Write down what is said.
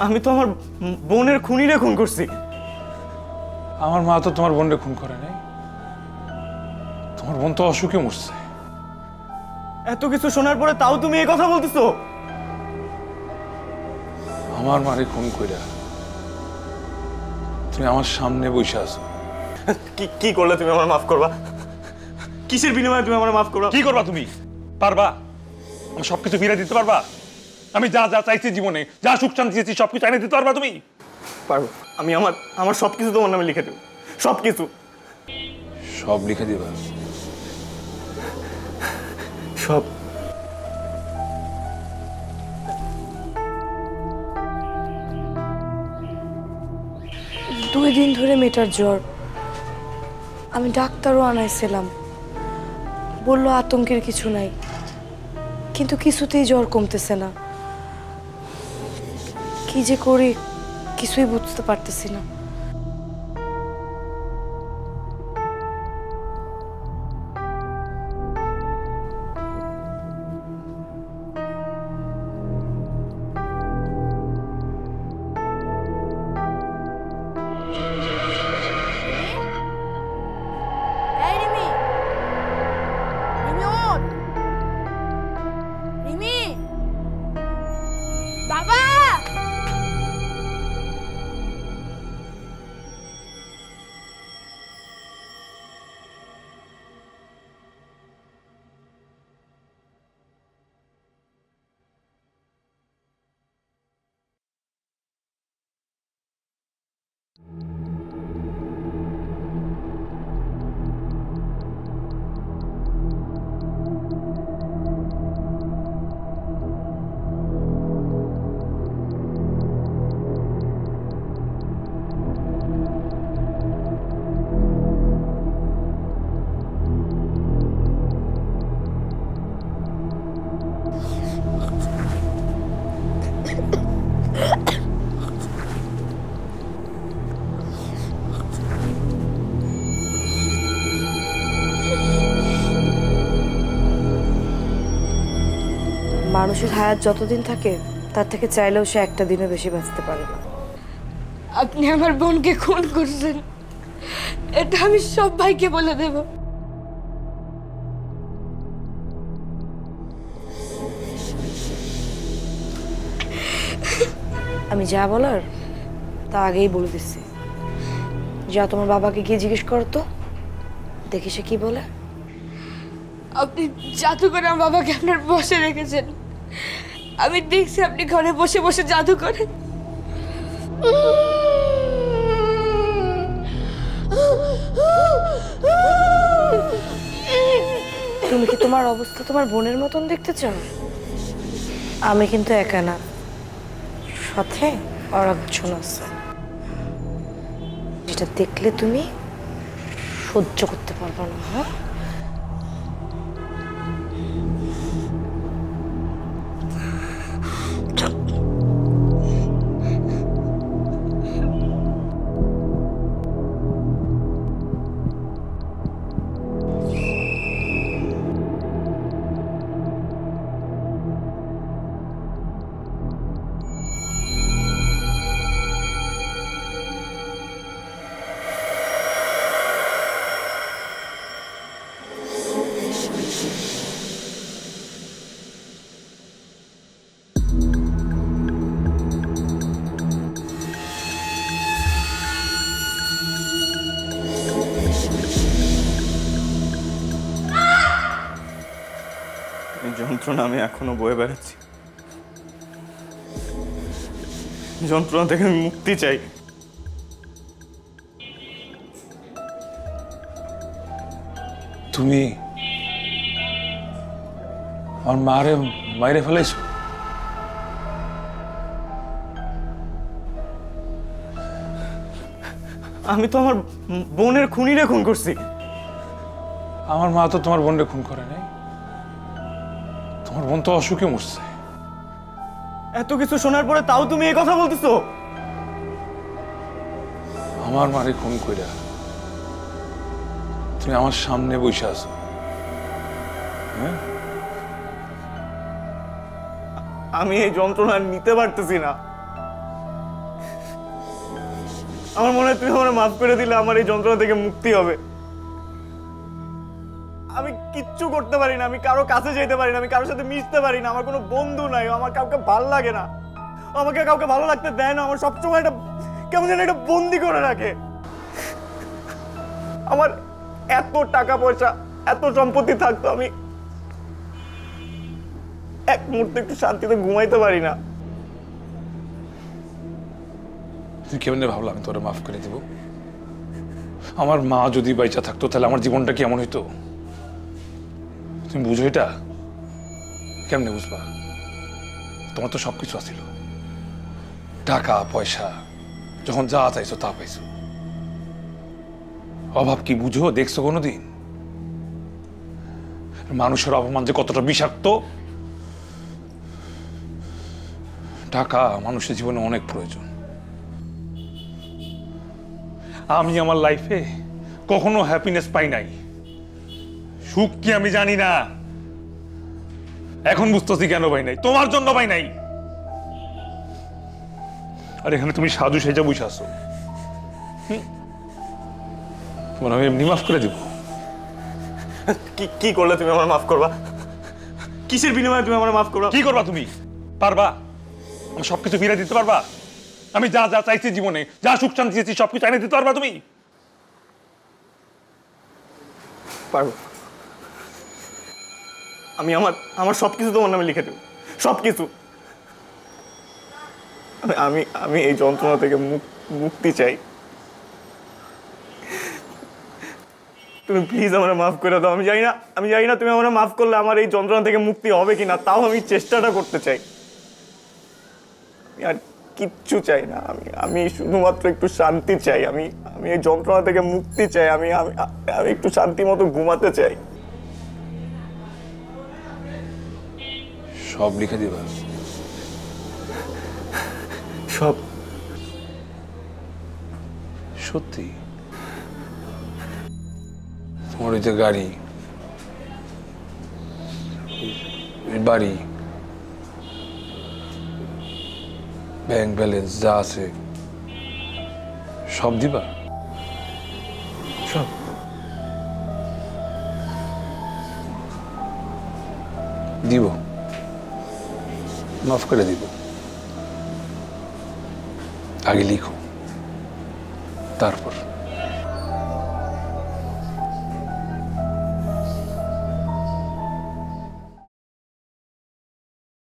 আমি তো আমার বোনের খুনিরে খুন করছি। আমার মা তো তোমার বোনরে খুন করে নাই, তোমার বোন তো অসুখে মরছে। এত কিছু শোনার পরে তাও তুমি এই কথা বলতেছো? আমার মারে খুন কইরা তুমি আমার সামনে বসে আছো। কি করলে তুমি আমার মাফ করবা? কিসের বিনিময়ে তুমি আমার মাফ করবা? কি করবা তুমি? পারবা আমার সবকিছু ফিরে দিতে পারবা? আমি যা যা চাইছি জীবনে, যা সুখ শান্তি চেয়েছি সবকিছু এনে দিতে পারবা তুমি? পারবো। আমি আমার সবকিছু তোমার নামে লিখে দেব। সবকিছু। সব লিখে দিবা? সব। 2 দিন ধরে মেয়েটার জ্বর। আমি ডাক্তারও আনাইছিলাম, বললো আতঙ্কের কিছু নাই, কিন্তু কিছুতেই জ্বর কমতেছে না। কি যে করি কিছুই বুঝতে পারতেছি না। মানুষের হায়াত যতদিন থাকে তার থেকে চাইলেও সে একটা দিনও বেশি বাঁচতে পারে না। আপনি আমার বোনকে খুন করছেন, এটা আমি সব ভাইকে বলে দেব। আমি যা বলার তা আগেই বলে দিচ্ছি। যা তোমার বাবাকে গিয়ে জিজ্ঞেস করো তো, দেখি সে কি বলে। আপনি জাদু করে আমার বাবাকে আপনার বসে রেখেছেন। আমি দেখছি আপনি ঘরে বসে বসে জাদু করেন। তুমি কি তোমার অবস্থা তোমার বোনের মতন দেখতে চাও? আমি কিন্তু একা না, সাথে আর একজন আছে, যেটা দেখলে তুমি সহ্য করতে পারবে না। হ্যাঁ, যন্ত্রণা আমি এখনো বয়ে বেড়াচ্ছি। যন্ত্রণা থেকে আমি মুক্তি চাই। তুমি আমার মারে মাইরে ফেলাইছো? আমি তো আমার বোনের খুনিরে খুন করছি। আমার মা তো তোমার বোনরে খুন করে নাই, তোমার বোন তো অসুখে মরছে। এত কিছু শোনার পরে তাও তুমি এই কথা বলতেছো? আমার মারে খুন কইরা তুমি আমার সামনে বসে আছো। হ্যাঁ, আমি এই যন্ত্রণা নিতে পারতেছি না। আমার মনে হয় তুমি আমার মাফ করে দিলে আমার এই যন্ত্রণা থেকে মুক্তি হবে। আমি কিচ্ছু করতে পারি না, আমি কারো কাছে যেতে পারি না, আমি কারোর সাথে মিশতে পারি না, আমার কোনো বন্ধু নাই, আমার কাউকে ভালো লাগে না, আমাকে কাউকে ভালো লাগতে দেয় না, আমার সবসময় এটা কেমন যেন এটা বন্দি করে রাখে। আমার এত টাকা পয়সা এত সম্পত্তি থাকতো, আমি এক মুহূর্তে একটু শান্তিতে ঘুমাইতে পারি না। তুই কেমনে ভাবলা আমি তোরে মাফ করে দিব? আমার মা যদি বাইচা থাকতো তাহলে আমার জীবনটা কেমন হইতো? তুমি বুঝো এটা? কেমনে বুঝবা? তোমার তো সবকিছু আছিল, টাকা পয়সা, যখন যা চাইছো তা পাইছো। অভাব কি বুঝো? দেখছো কোনোদিন মানুষের অপমান যে কতটা বিষাক্ত? টাকা মানুষের জীবনে অনেক প্রয়োজন। আমি আমার লাইফে কখনো হ্যাপিনেস পাই নাই, সুখ কি আমি জানি না। এখন বুঝতেছি কেন পাই নাই, তোমার জন্য পাই নাই। আর এখানে তুমি সাধু সেজা বসে আছো, তোমার আমি এমনি মাফ করে দিব? কি করলে তুমি আমার মাফ করবা? কিসের বিনিময়ে তুমি আমার মাফ করবা? কি করবা তুমি? পারবা আমার সবকিছু ফিরে দিতে পারবা? আমি যা যা চাইছি জীবনে, যা সুখ শান্তি চেয়েছি সবকিছু এনে দিতে পারবা তুমি? পারবো। আমি আমার সবকিছু তোমার নামে লিখে দেব, সবকিছু। আমি আমি এই যন্ত্রণা থেকে মুক্তি চাই। তুমি প্লিজ আমার মাফ করে দাও। আমি জানি না তুমি আমার মাফ করলে আমার এই যন্ত্রণা থেকে মুক্তি হবে কিনা, তাও আমি চেষ্টাটা করতে চাই। আর কিচ্ছু চাই না, আমি শুধুমাত্র একটু শান্তি চাই। আমি এই যন্ত্রণা থেকে মুক্তি চাই। আমি একটু শান্তি মতো ঘুমাতে চাই। সব লিখে দিবা? সব? সত্যি? তোমার ওই যে গাড়ি, বাড়ি, ব্যাংক ব্যালেন্স যা আছে সব দিবা? সব? দিব, মাফ করে দিব। আগে লিখো, তারপর